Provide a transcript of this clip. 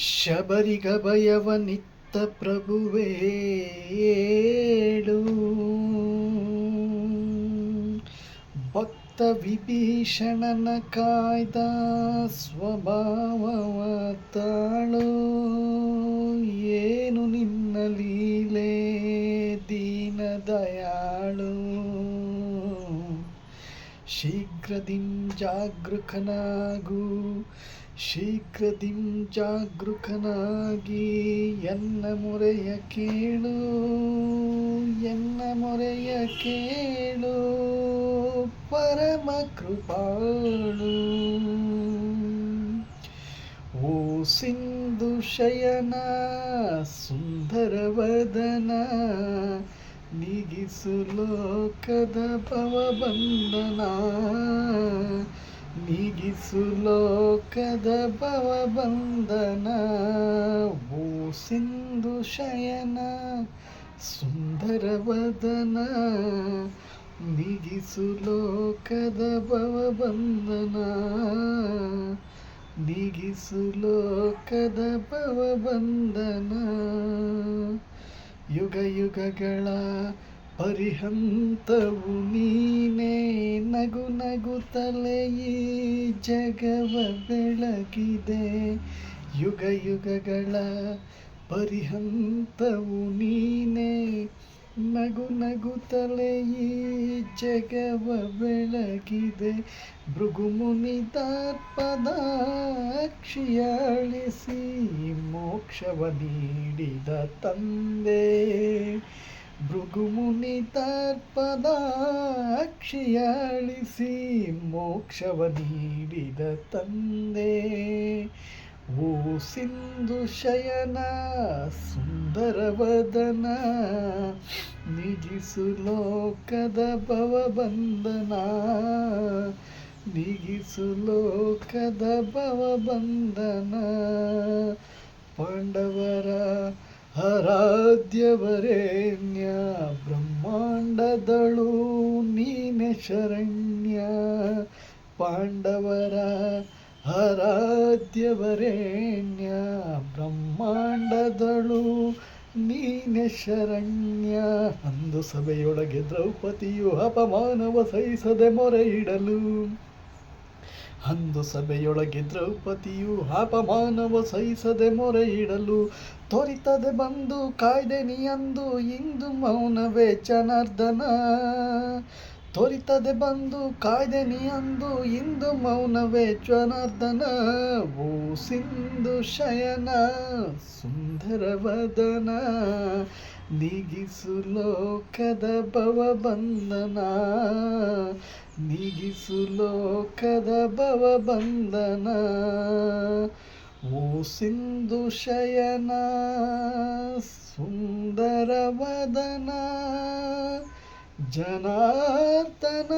ಶಬರಿಗಭಯವನಿತ್ತ ಪ್ರಭುವೇಳು ಭಕ್ತ ವಿಭೀಷಣನ ಕಾಯ್ದ ಸ್ವಭಾವವ ತಾಳು. ಏನು ನಿನ್ನ ಲೀಲೆ ದೀನ ದಯಾಳು. ಶೀಘ್ರದಿಂ ಜಾಗೃಕನಾಗು, ಶೀಘ್ರದಿಂ ಜಾಗೃಕನಾಗಿ ಎನ್ನ ಮೊರೆಯ ಕೇಳು, ಎನ್ನ ಮೊರೆಯ ಕೇಳು ಪರಮ ಕೃಪಾಳು. ಓ ಸಿಂಧು ಶಯನ ಸುಂದರವದನ, ನೀಗಿಸು ಲೋಕದ ಭವಬಂಧನ, ನೀಗಿಸು ಲೋಕದ ಭವಬಂಧನ. ಓ ಸಿಂಧು ಶಯನ ಸುಂದರವದನ, ನೀಗಿಸು ಲೋಕದ ಭವಬಂಧನ, ನೀಗಿಸು ಲೋಕದ ಭವಬಂಧನ. ಯುಗ ಯುಗಗಳ ಪರಿಹಂತವು ನೀನೇ, ನಗು ನಗುತ್ತಲೇ ಈ ಜಗವ ಬೆಳಗಿದೆ. ಯುಗ ಯುಗಗಳ ಪರಿಹಂತವು ನೀನೇ, ನಗು ನಗುತ್ತಲೇ ಈ ಜಗವ ಬೆಳಗಿದೆ. ಭೃಗುಮುನಿತಾತ್ಪದಾಕ್ಷಿಯಾಳಿಸಿ ಮೋಕ್ಷವ ನೀಡಿದ ತಂದೆ. ಭೃಗುಮುನಿತಾತ್ಪದಾಕ್ಷಿಯಾಳಿಸಿ ಮೋಕ್ಷವ ನೀಡಿದ ತಂದೆ. ಓ ಸಿಂಧು ಶಯನ ಸುಂದರವದನ, ನೀಗಿಸು ಲೋಕದ ಭವಬಂಧನ, ನೀಗಿಸು ಲೋಕದ ಭವಬಂಧನ. ಪಾಂಡವರ ಆರಾಧ್ಯವರೇಣ್ಯ, ಬ್ರಹ್ಮಾಂಡದಳು ನೀನೆ ಶರಣ್ಯ. ಪಾಂಡವರ ಆರಾಧ್ಯವರೇಣ್ಯ, ಬ್ರಹ್ಮಾಂಡದಳು ನೀನೆ ಶರಣ್ಯ. ಅಂದು ಸಭೆಯೊಳಗೆ ದ್ರೌಪದಿಯು ಅಪಮಾನವ ಸಹಿಸದೆ ಮೊರೆ ಇಡಲು, ಅಂದು ಸಭೆಯೊಳಗೆ ದ್ರೌಪದಿಯು ಅಪಮಾನವ ಸಹಿಸದೆ ಮೊರೆ ಇಡಲು, ತೋರಿತದೆ ಬಂದು ಕಾಯ್ದೆ ನೀಯಂದು ಇಂದು ಮೌನವೇ ಜನಾರ್ದನ. ತೋರಿತದೆ ಬಂದು ಕಾಯ್ದೆ ನೀಯಂದು ಇಂದು ಮೌನವೇ ಜನಾರ್ದನ. ಓ ಸಿಂಧು ಶಯನ ಸುಂದರವದನ, ನೀಗಿಸು ಲೋಕದ ಭವಬಂಧನ, ನೀಗಿಸು ಲೋಕದ ಭವಬಂಧನ. ಓ ಸಿಂಧು ಶಯನ ಸುಂದರವದನ ಜನಾರ್ದನ.